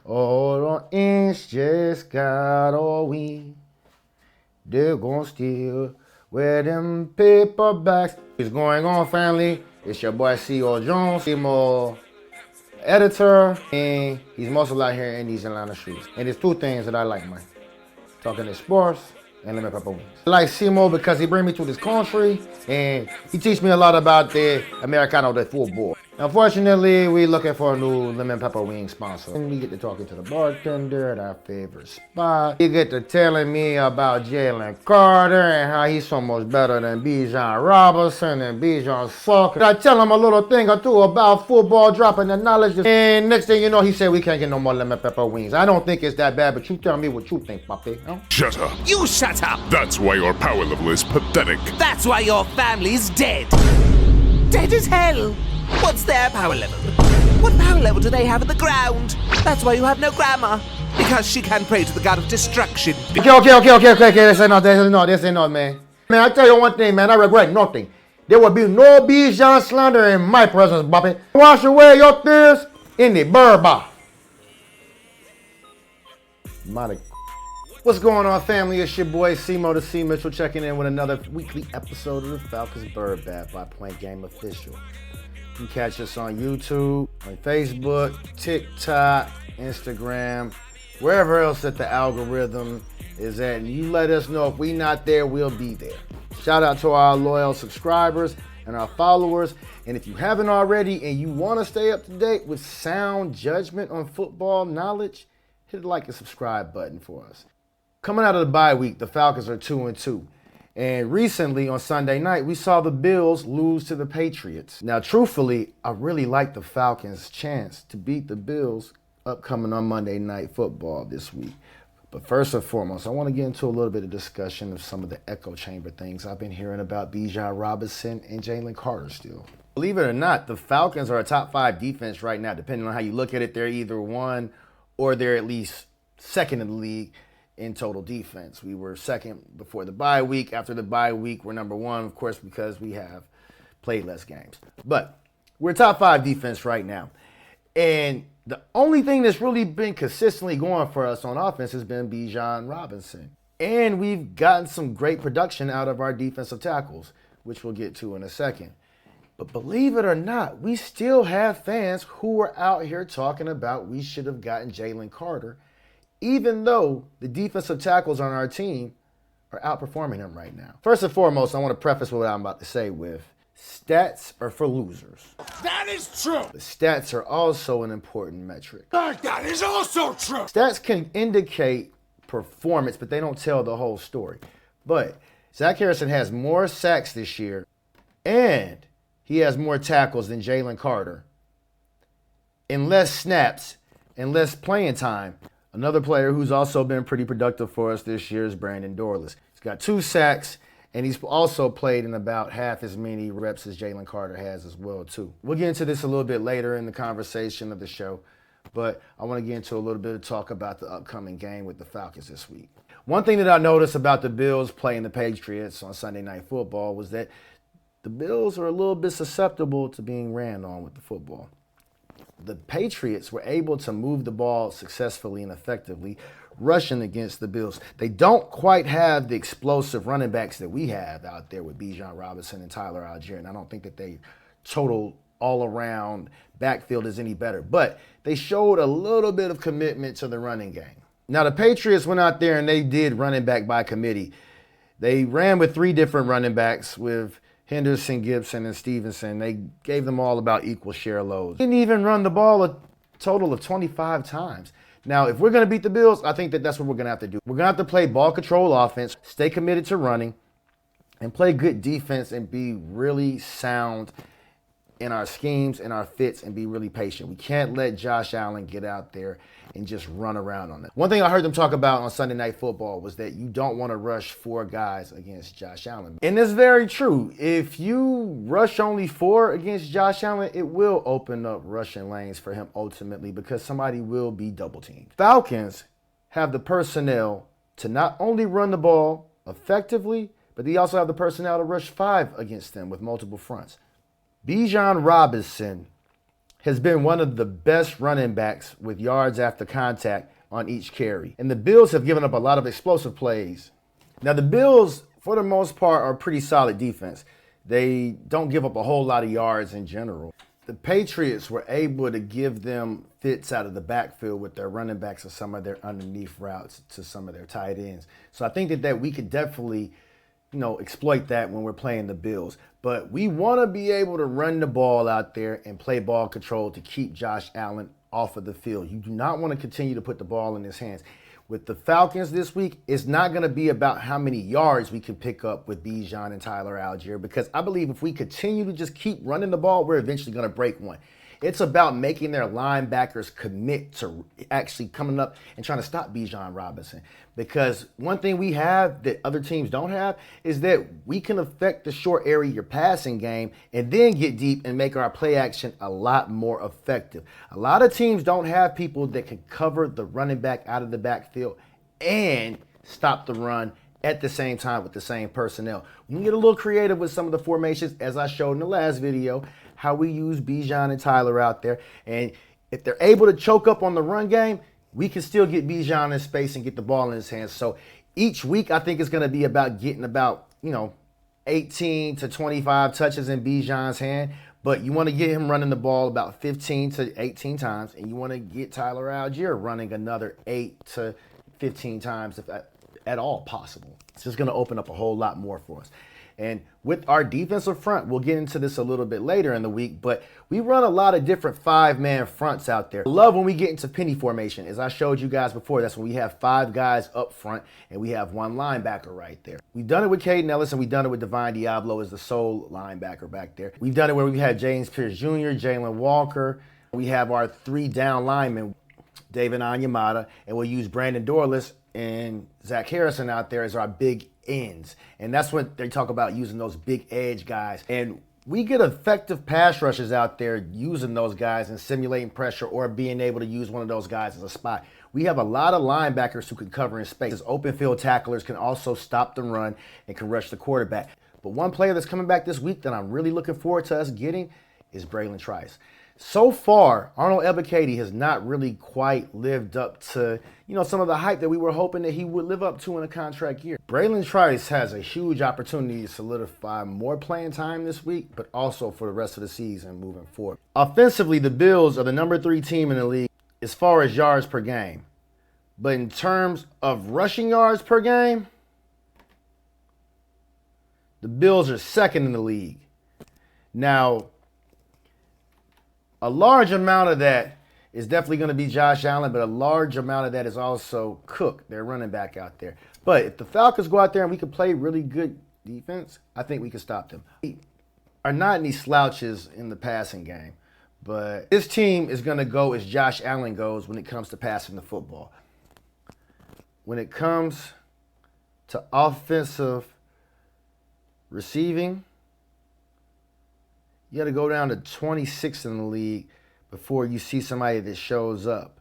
All the inch just got all we. They're gonna steal where them paperbacks. What's going on, family? It's your boy C.O. Jones, Seymour editor, and he's mostly out here in these Atlanta streets. And there's two things that I like, man. Talking to sports and lemon pepper wings. I like Seymour because he bring me to this country and he teach me a lot about the Americano, the football. Unfortunately, we looking for a new lemon pepper wing sponsor. And we get to talking to the bartender at our favorite spot. He get to telling me about Jalen Carter and how he's so much better than Bijan Robinson and Bijan Soccer. I tell him a little thing or two about football, dropping the knowledge. And next thing you know, he said we can't get no more lemon pepper wings. I don't think it's that bad, but you tell me what you think, papi. Huh? Shut up. You shut up! That's why your power level is pathetic. That's why your family's dead! Dead as hell! What's their power level? What power level do they have in the ground? That's why you have no grandma. Because she can pray to the god of destruction. Okay. This ain't not, man. Man, I tell you one thing, man. I regret nothing. There will be no Bijan slander in my presence, Bobby. Wash away your tears in the Bird Bath. What's going on, family? It's your boy Seymour the C. Mitchell checking in with another weekly episode of the Falcons Bird Bath by Point Game Official. You can catch us on YouTube, on Facebook, TikTok, Instagram, wherever else that the algorithm is at. And you let us know if we not there, we'll be there. Shout out to our loyal subscribers and our followers. And if you haven't already and you want to stay up to date with sound judgment on football knowledge, hit the like and subscribe button for us. Coming out of the bye week, the Falcons are 2-2. And recently on Sunday night, we saw the Bills lose to the Patriots. Now, truthfully, I really like the Falcons' chance to beat the Bills upcoming on Monday Night Football this week. But first and foremost, I want to get into a little bit of discussion of some of the echo chamber things I've been hearing about Bijan Robinson and Jalen Carter still. Believe it or not, the Falcons are a top 5 defense right now. Depending on how you look at it, they're either one or they're at least second in the league in total defense. We were second before the bye week. After the bye week, we're number one, of course, because we have played less games. But we're top 5 defense right now. And the only thing that's really been consistently going for us on offense has been Bijan Robinson. And we've gotten some great production out of our defensive tackles, which we'll get to in a second. But believe it or not, we still have fans who are out here talking about we should have gotten Jalen Carter, even though the defensive tackles on our team are outperforming him right now. First and foremost, I want to preface what I'm about to say with stats are for losers. That is true. The stats are also an important metric. That is also true. Stats can indicate performance, but they don't tell the whole story. But Zach Harrison has more sacks this year, and he has more tackles than Jalen Carter, and less snaps and less playing time. Another player who's also been pretty productive for us this year is Dorlus. He's got 2 sacks, and he's also played in about half as many reps as Jalen Carter has as well, too. We'll get into this a little bit later in the conversation of the show, but I want to get into a little bit of talk about the upcoming game with the Falcons this week. One thing that I noticed about the Bills playing the Patriots on Sunday Night Football was that the Bills are a little bit susceptible to being ran on with the football. The Patriots were able to move the ball successfully and effectively, rushing against the Bills. They don't quite have the explosive running backs that we have out there with Bijan Robinson and Tyler Algier, and I don't think that they total all-around backfield is any better. But they showed a little bit of commitment to the running game. Now, the Patriots went out there and they did running back by committee. They ran with 3 different running backs with Henderson, Gibson, and Stevenson. They gave them all about equal share loads. Didn't even run the ball a total of 25 times. Now, if we're going to beat the Bills, I think that that's what we're going to have to do. We're going to have to play ball control offense, stay committed to running, and play good defense and be really sound in our schemes and our fits and be really patient. We can't let Josh Allen get out there and just run around on it. One thing I heard them talk about on Sunday Night Football was that you don't want to rush 4 guys against Josh Allen. And it's very true. If you rush only 4 against Josh Allen, it will open up rushing lanes for him ultimately because somebody will be double teamed. Falcons have the personnel to not only run the ball effectively, but they also have the personnel to rush 5 against them with multiple fronts. Bijan Robinson has been one of the best running backs with yards after contact on each carry. And the Bills have given up a lot of explosive plays. Now, the Bills, for the most part, are a pretty solid defense. They don't give up a whole lot of yards in general. The Patriots were able to give them fits out of the backfield with their running backs and some of their underneath routes to some of their tight ends. So I think that we could definitely, exploit that when we're playing the Bills. But we want to be able to run the ball out there and play ball control to keep Josh Allen off of the field. You do not want to continue to put the ball in his hands. With the Falcons this week, it's not going to be about how many yards we can pick up with Bijan and Tyler Algier, because I believe if we continue to just keep running the ball, we're eventually going to break one. It's about making their linebackers commit to actually coming up and trying to stop Bijan Robinson. Because one thing we have that other teams don't have is that we can affect the short area of your passing game and then get deep and make our play action a lot more effective. A lot of teams don't have people that can cover the running back out of the backfield and stop the run at the same time with the same personnel. We can get a little creative with some of the formations, as I showed in the last video, how we use Bijan and Tyler out there. And if they're able to choke up on the run game, we can still get Bijan in space and get the ball in his hands. So each week, I think it's going to be about getting about, 18 to 25 touches in Bijan's hand. But you want to get him running the ball about 15 to 18 times. And you want to get Tyler Algier running another 8 to 15 times, if at all possible. It's just going to open up a whole lot more for us. And with our defensive front, we'll get into this a little bit later in the week, but we run a lot of different 5-man fronts out there. I love when we get into penny formation. As I showed you guys before, that's when we have 5 guys up front and we have 1 linebacker right there. We've done it with Caden Ellis and we've done it with Divine Diablo as the sole linebacker back there. We've done it where we've had James Pierce Jr., Jalen Walker. We have our 3 down linemen, David Onyemata, and we'll use Brandon Dorlus and Zach Harrison out there as our big ends. And that's what they talk about, using those big edge guys. And we get effective pass rushers out there using those guys and simulating pressure or being able to use one of those guys as a spot. We have a lot of linebackers who can cover in space. Open field tacklers can also stop the run and can rush the quarterback. But one player that's coming back this week that I'm really looking forward to us getting is Bralen Trice. So far, Arnold Ebiketie has not really quite lived up to, some of the hype that we were hoping that he would live up to in a contract year. Bralen Trice has a huge opportunity to solidify more playing time this week, but also for the rest of the season moving forward. Offensively, the Bills are the number 3 team in the league as far as yards per game. But in terms of rushing yards per game, the Bills are second in the league. Now, a large amount of that is definitely going to be Josh Allen, but a large amount of that is also Cook, their running back out there. But if the Falcons go out there and we can play really good defense, I think we can stop them. We are not any slouches in the passing game, but this team is going to go as Josh Allen goes when it comes to passing the football. When it comes to offensive receiving, you got to go down to 26th in the league before you see somebody that shows up.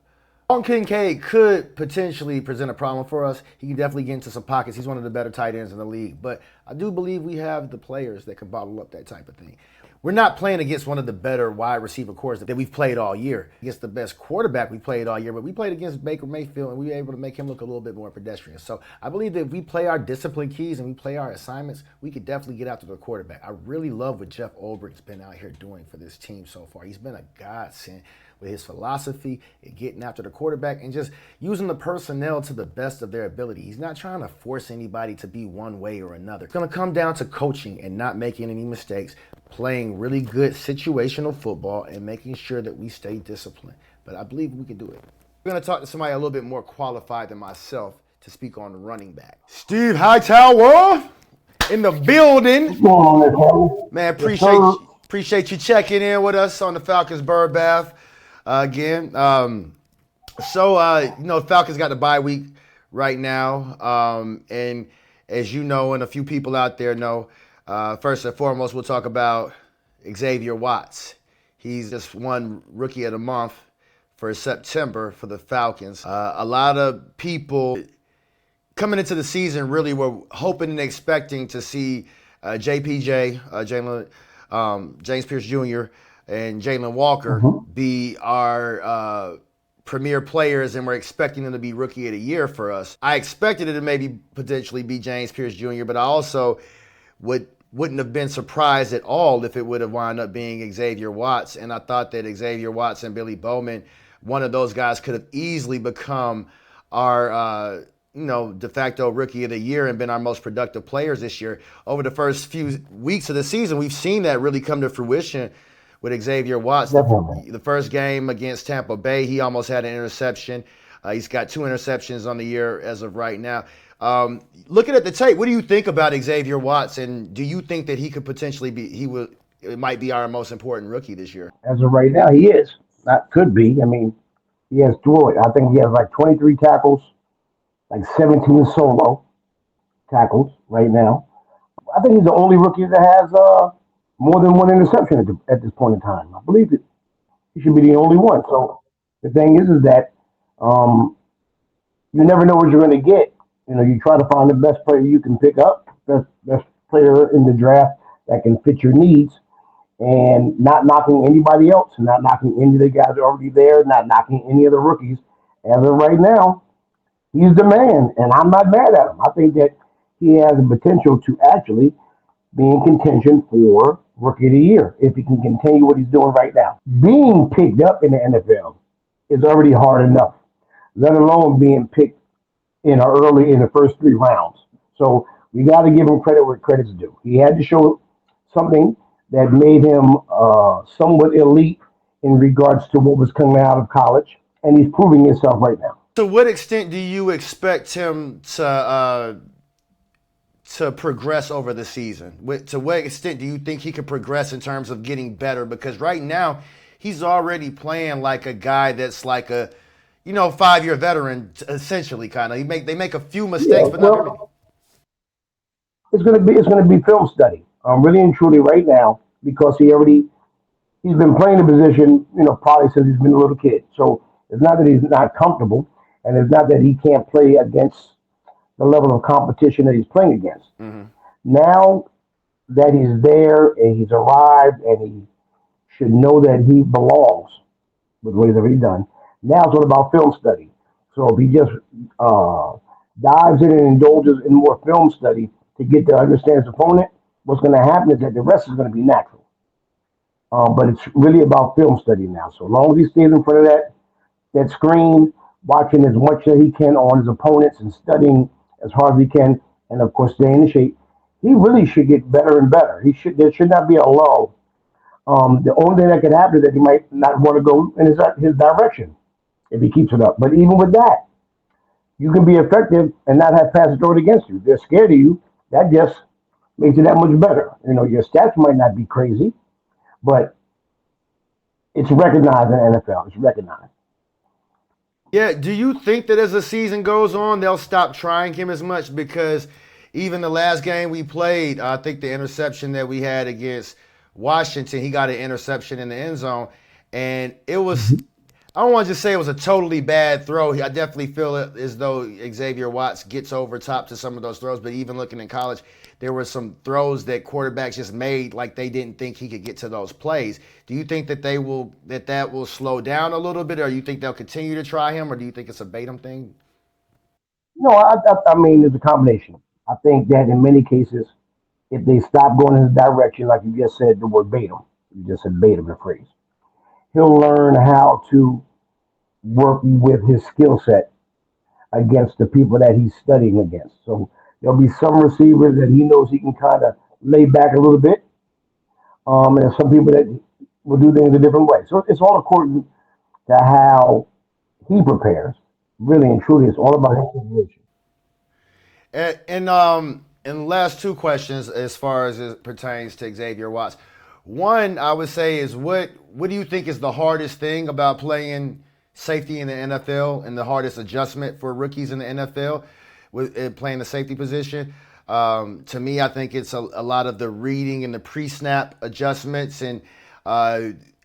Dalton Kincaid could potentially present a problem for us. He can definitely get into some pockets. He's one of the better tight ends in the league. But I do believe we have the players that can bottle up that type of thing. We're not playing against one of the better wide receiver cores that we've played all year. Against the best quarterback we played all year, but we played against Baker Mayfield and we were able to make him look a little bit more pedestrian. So I believe that if we play our discipline keys and we play our assignments, we could definitely get after the quarterback. I really love what Jeff Ulbricht's been out here doing for this team so far. He's been a godsend with his philosophy and getting after the quarterback and just using the personnel to the best of their ability. He's not trying to force anybody to be one way or another. It's going to come down to coaching and not making any mistakes, playing really good situational football, and making sure that we stay disciplined. But I believe we can do it. We're going to talk to somebody a little bit more qualified than myself to speak on the running back. Steve Hightower in the building. Man, appreciate you checking in with us on the Falcons Bird Bath again. Falcons got the bye week right now. And as you know, and a few people out there know, first and foremost, we'll talk about Xavier Watts. He's just won Rookie of the Month for September for the Falcons. A lot of people coming into the season really were hoping and expecting to see JPJ, James Pierce Jr., and Jalen Walker be our premier players, and we're expecting them to be Rookie of the Year for us. I expected it to maybe potentially be James Pierce Jr., but I also wouldn't have been surprised at all if it would have wound up being Xavier Watts. And I thought that Xavier Watts and Billy Bowman, one of those guys, could have easily become our de facto Rookie of the Year and been our most productive players this year. Over the first few weeks of the season, we've seen that really come to fruition with Xavier Watts. The first game against Tampa Bay, he almost had an interception. He's got 2 interceptions on the year as of right now. Looking at the tape, what do you think about Xavier Watts, and do you think that he could potentially it might be our most important rookie this year? As of right now, he is. That could be. I mean, he has I think he has like 23 tackles, like 17 solo tackles right now. I think he's the only rookie that has more than 1 interception at this point in time. I believe it. He should be the only one. So the thing is that you never know what you're going to get. You try to find the best player you can pick up, best player in the draft that can fit your needs, and not knocking anybody else, not knocking any of the guys that are already there, not knocking any of the rookies. As of right now, he's the man, and I'm not mad at him. I think that he has the potential to actually be in contention for Rookie of the Year if he can continue what he's doing right now. Being picked up in the NFL is already hard enough, let alone being picked in the first 3 rounds. So we got to give him credit where credit's due. He had to show something that made him somewhat elite in regards to what was coming out of college, and he's proving himself right now. To what extent do you expect him to progress over the season? To what extent do you think he could progress in terms of getting better? Because right now, he's already playing like a guy that's like a 5-year veteran, essentially, kind of. They make a few mistakes, but not many. It's gonna be film study. Really and truly right now, because he's been playing the position, probably since he's been a little kid. So it's not that he's not comfortable, and it's not that he can't play against the level of competition that he's playing against. Mm-hmm. Now that he's there and he's arrived and he should know that he belongs with what he's already done. Now it's all about film study. So if he just dives in and indulges in more film study to get to understand his opponent, what's going to happen is that the rest is going to be natural. But it's really about film study now. So as long as he stays in front of that screen, watching as much as he can on his opponents and studying as hard as he can, and of course staying in shape, he really should get better and better. There should not be a lull. The only thing that could happen is that he might not want to go in his direction if he keeps it up. But even with that, you can be effective and not have passes thrown against you. They're scared of you. That just makes it that much better. Your stats might not be crazy, but it's recognized in the NFL. It's recognized. Yeah, do you think that as the season goes on, they'll stop trying him as much? Because even the last game we played, I think the interception that we had against Washington, he got an interception in the end zone, and it was, I don't want to just say it was a totally bad throw. I definitely feel it as though Xavier Watts gets over top to some of those throws, but even looking in college, there were some throws that quarterbacks just made like they didn't think he could get to those plays. Do you think that that will slow down a little bit, or you think they'll continue to try him, or do you think it's a bait 'em thing? No, I mean, it's a combination. I think that in many cases, if they stop going in his direction, like you just said, the word bait him, you just said bait him, the phrase, he'll learn how to work with his skill set against the people that he's studying against. So there'll be some receivers that he knows he can kind of lay back a little bit. And there's some people that will do things a different way. So it's all according to how he prepares. Really and truly, it's all about his preparation. And the last 2 questions as far as it pertains to Xavier Watts. One, I would say, is what do you think is the hardest thing about playing safety in the NFL and the hardest adjustment for rookies in the NFL with playing the safety position? To me, I think it's a lot of the reading and the pre-snap adjustments and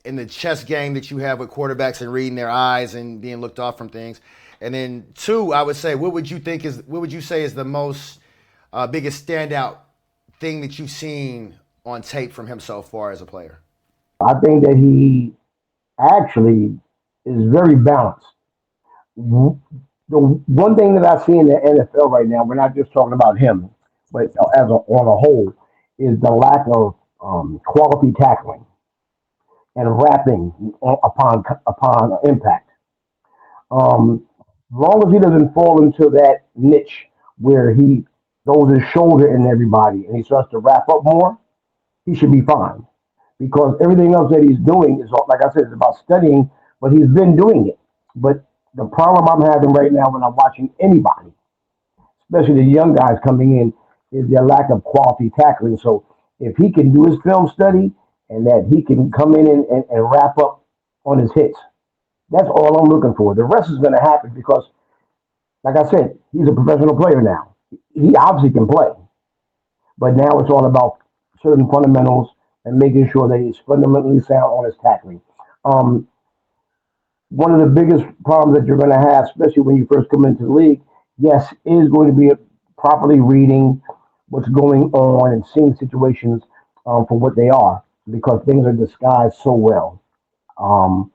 in the chess game that you have with quarterbacks and reading their eyes and being looked off from things. And then 2, I would say, what would you say is the most biggest standout thing that you've seen on tape from him so far as a player? I think that he actually is very balanced. The one thing that I see in the NFL right now, we're not just talking about him, but on a whole, is the lack of quality tackling and wrapping upon impact. As long as he doesn't fall into that niche where he throws his shoulder in everybody and he starts to wrap up more, he should be fine. Because everything else that he's doing is, like I said, it's about studying, but he's been doing it. But the problem I'm having right now when I'm watching anybody, especially the young guys coming in, is their lack of quality tackling. So if he can do his film study and that he can come in and wrap up on his hits, that's all I'm looking for. The rest is going to happen because, like I said, he's a professional player now. He obviously can play, but now it's all about certain fundamentals and making sure that he's fundamentally sound on his tackling. Um, One of the biggest problems that you're going to have, especially when you first come into the league, yes, is going to be properly reading what's going on and seeing situations for what they are because things are disguised so well. Um,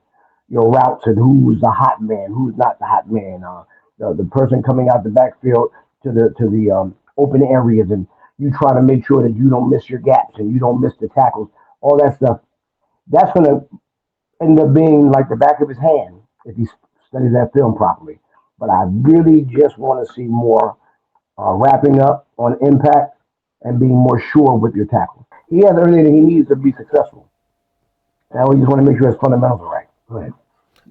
your routes and who's the hot man, who's not the hot man, the person coming out the backfield to the open areas, and you try to make sure that you don't miss your gaps and you don't miss the tackles, all that stuff. That's going to end up being like the back of his hand if he studies that film properly. But I really just want to see more wrapping up on impact and being more sure with your tackle. He has everything he needs to be successful. Now we just want to make sure his fundamentals are right. Go ahead.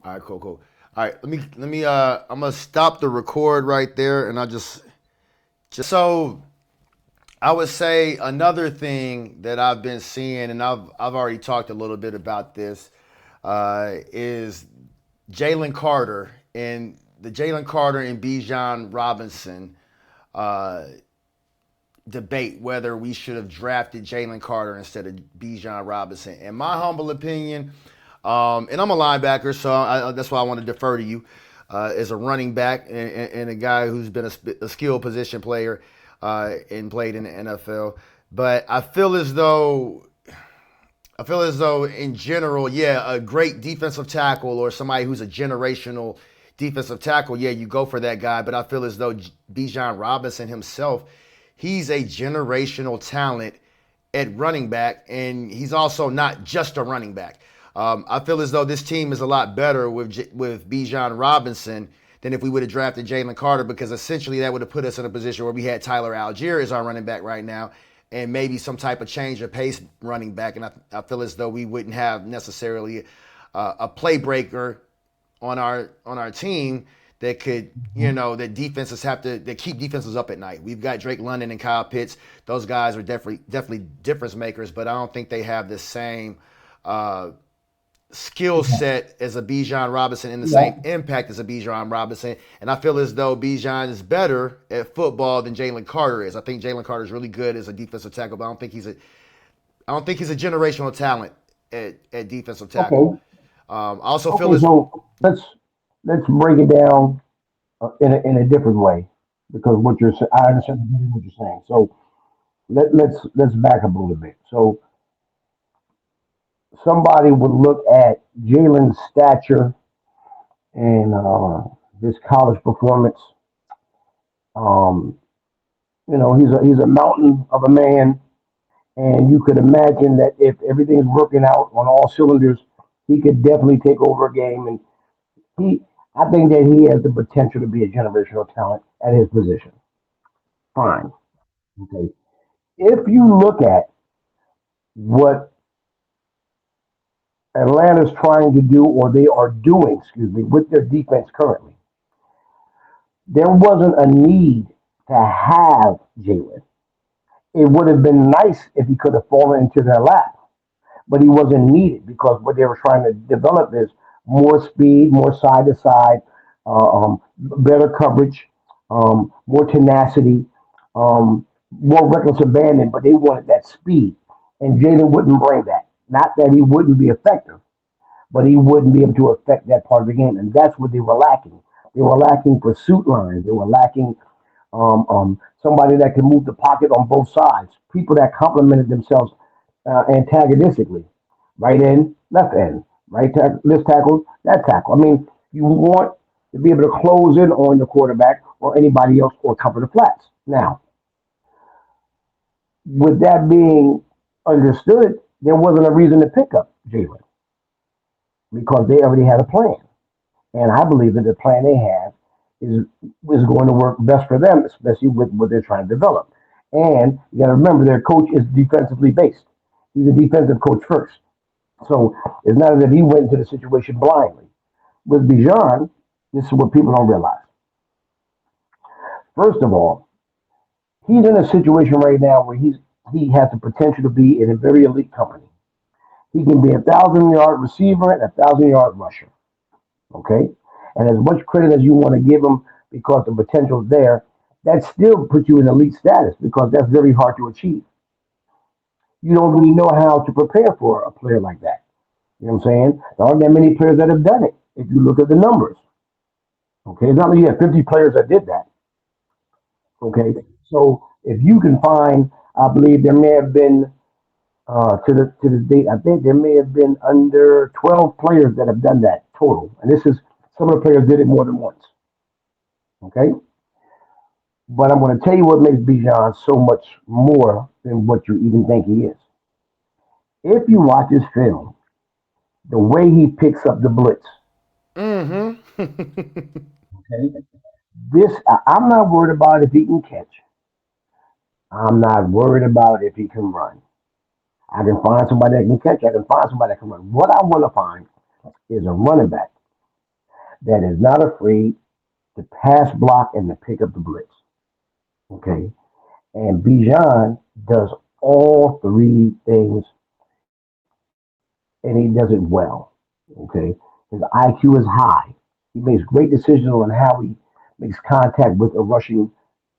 All right, cool. All right, let me I'm gonna stop the record right there, and I just so I would say another thing that I've been seeing, and I've already talked a little bit about this, is Jalen Carter and the Jalen Carter and Bijan Robinson debate whether we should have drafted Jalen Carter instead of Bijan Robinson. In my humble opinion, and I'm a linebacker, so that's why I want to defer to you as a running back and a guy who's been a skilled position player and played in the NFL. But I feel as though in general, yeah, a great defensive tackle or somebody who's a generational defensive tackle, yeah, you go for that guy. But I feel as though Bijan Robinson himself, he's a generational talent at running back, and he's also not just a running back. I feel as though this team is a lot better with Bijan Robinson than if we would have drafted Jalen Carter, because essentially that would have put us in a position where we had Tyler Algier as our running back right now, and maybe some type of change of pace running back. And I feel as though we wouldn't have necessarily a play breaker on our team that could, that defenses that keep defenses up at night. We've got Drake London and Kyle Pitts. Those guys are definitely difference makers, but I don't think they have the same skill set as a Bijan Robinson and the same impact as a Bijan Robinson. And I feel as though Bijan is better at football than Jalen Carter is. I think Jalen Carter is really good as a defensive tackle, but I don't think he's a generational talent at defensive tackle. Okay. I also feel so let's break it down in a different way because I understand what you're saying. So let's back up a little bit. So somebody would look at Jalen's stature and his college performance. He's a mountain of a man, and you could imagine that if everything's working out on all cylinders, he could definitely take over a game. And I think that he has the potential to be a generational talent at his position. Fine. Okay. If you look at what Atlanta's trying to do, or they are doing, with their defense currently, there wasn't a need to have Jalen. It would have been nice if he could have fallen into their lap, but he wasn't needed because what they were trying to develop is more speed, more side to side, better coverage, more tenacity, more reckless abandon, but they wanted that speed. And Jalen wouldn't bring that. Not that he wouldn't be effective, but he wouldn't be able to affect that part of the game. And that's what they were lacking. They were lacking pursuit lines. They were lacking somebody that can move the pocket on both sides, people that complemented themselves antagonistically. right end, right tackle, this tackle, that tackle. I mean, you want to be able to close in on the quarterback or anybody else or cover the flats. Now, with that being understood, there wasn't a reason to pick up Jalen because they already had a plan. And I believe that the plan they have is going to work best for them, especially with what they're trying to develop. And you got to remember, their coach is defensively based. He's a defensive coach first. So it's not as if he went into the situation blindly. With Bijan, this is what people don't realize. First of all, he's in a situation right now where he has the potential to be in a very elite company. He can be 1,000-yard receiver and 1,000-yard rusher. Okay? And as much credit as you want to give him because the potential is there, that still puts you in elite status because that's very hard to achieve. You don't really know how to prepare for a player like that. You know what I'm saying? There aren't that many players that have done it if you look at the numbers. Okay? It's not like you have 50 players that did that. Okay? So if you can find, I believe there may have been to the date, I think there may have been under 12 players that have done that total. And this is some of the players did it more than once. Okay? But I'm going to tell you what makes Bijan so much more than what you even think he is. If you watch his film, the way he picks up the blitz. Mm-hmm. Okay? I'm not worried about if he can catch. I'm not worried about if he can run. I can find somebody that can catch. I can find somebody that can run. What I want to find is a running back that is not afraid to pass block and to pick up the blitz. Okay? And Bijan does all three things, and he does it well. Okay? His IQ is high. He makes great decisions on how he makes contact with a rushing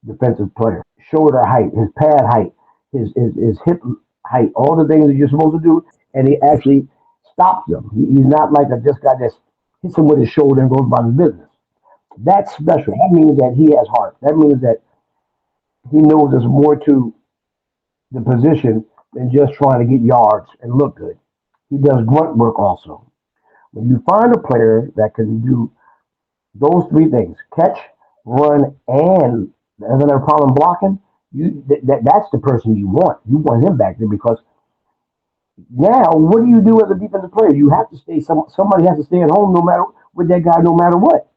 defensive player. Shoulder height, his pad height, his hip height, all the things that you're supposed to do, and he actually stops them. He's not like a just guy that hits him with his shoulder and goes about his business. That's special. That means that he has heart. That means that he knows there's more to the position than just trying to get yards and look good. He does grunt work also. When you find a player that can do those three things, catch, run, and doesn't have a problem blocking, that's the person you want. You want him back there because now what do you do as a defensive player? You have to stay. Somebody has to stay at home no matter with that guy, no matter what.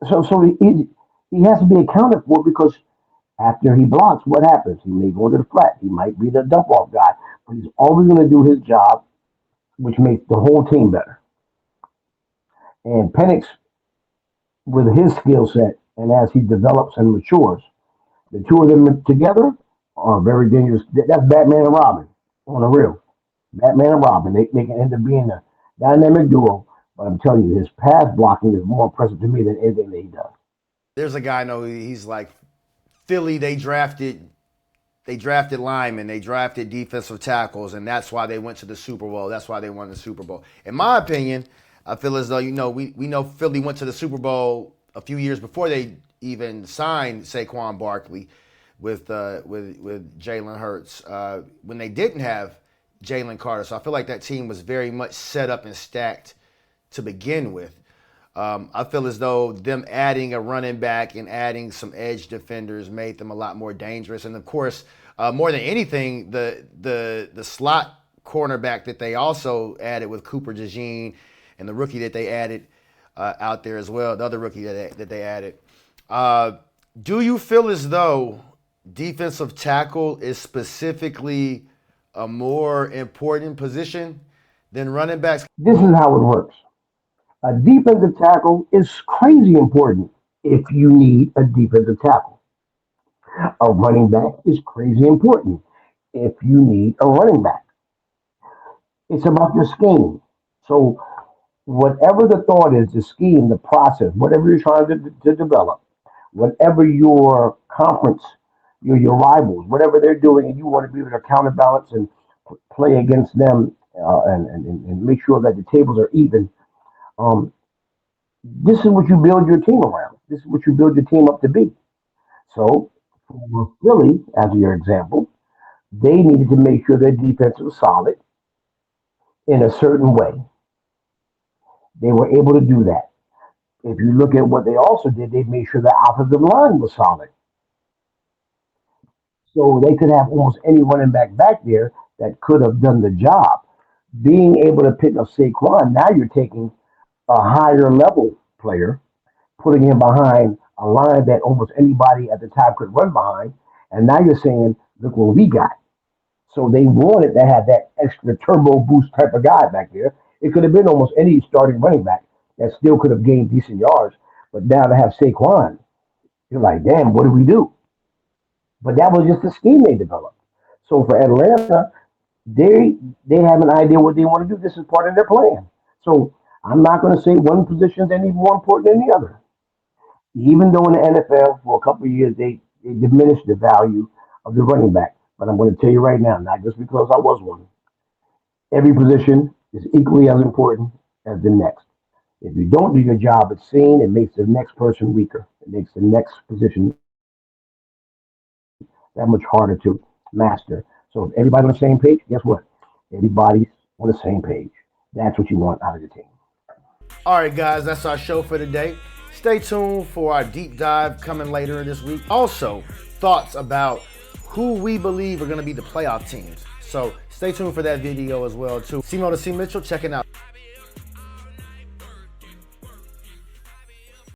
So he has to be accounted for because after he blocks, what happens? He may go to the flat. He might be the dump off guy, but he's always going to do his job, which makes the whole team better. And Penix, with his skill set, and as he develops and matures, the two of them together are very dangerous. That's Batman and Robin on the real. Batman and Robin. They can end up being a dynamic duo. But I'm telling you, his pass blocking is more impressive to me than anything that he does. There's a guy I know, he's like Philly, they drafted linemen, they drafted defensive tackles, and that's why they went to the Super Bowl. That's why they won the Super Bowl. In my opinion, I feel as though, we know Philly went to the Super Bowl a few years before they even signed Saquon Barkley with Jalen Hurts, when they didn't have Jalen Carter. So I feel like that team was very much set up and stacked to begin with. I feel as though them adding a running back and adding some edge defenders made them a lot more dangerous. And of course, more than anything, the slot cornerback that they also added with Cooper DeJean and the rookie that they added out there as well, the other rookie that they added. Do you feel as though defensive tackle is specifically a more important position than running backs? This is how it works. A defensive tackle is crazy important if you need a defensive tackle. A running back is crazy important if you need a running back. It's about your scheme. So whatever the thought is, the scheme, the process, whatever you're trying to develop, whatever your conference, your rivals, whatever they're doing, and you want to be able to counterbalance and play against them and make sure that the tables are even. This is what you build your team around. This is what you build your team up to be. So for Philly, as your example, they needed to make sure their defense was solid. in a certain way. They were able to do that. If you look at what they also did, they made sure the offensive line was solid. So they could have almost any running back there that could have done the job. Being able to pick up Saquon, now you're taking a higher level player, putting him behind a line that almost anybody at the time could run behind. And now you're saying, look what we got. So they wanted to have that extra turbo boost type of guy back there. It could have been almost any starting running back that still could have gained decent yards. But now to have Saquon, you're like, damn, what do we do? But that was just the scheme they developed. So for Atlanta, they have an idea what they want to do. This is part of their plan. So I'm not going to say one position is any more important than the other. Even though in the NFL for a couple of years they diminished the value of the running back. But I'm going to tell you right now, not just because I was one, every position is equally as important as the next. If you don't do your job, it's seen. It makes the next person weaker. It makes the next position that much harder to master. So if everybody's on the same page, guess what? Everybody's on the same page. That's what you want out of your team. All right, guys, that's our show for today. Stay tuned for our deep dive coming later this week. Also, thoughts about who we believe are going to be the playoff teams. So stay tuned for that video as well, too. Simo the C. Mitchell checking out.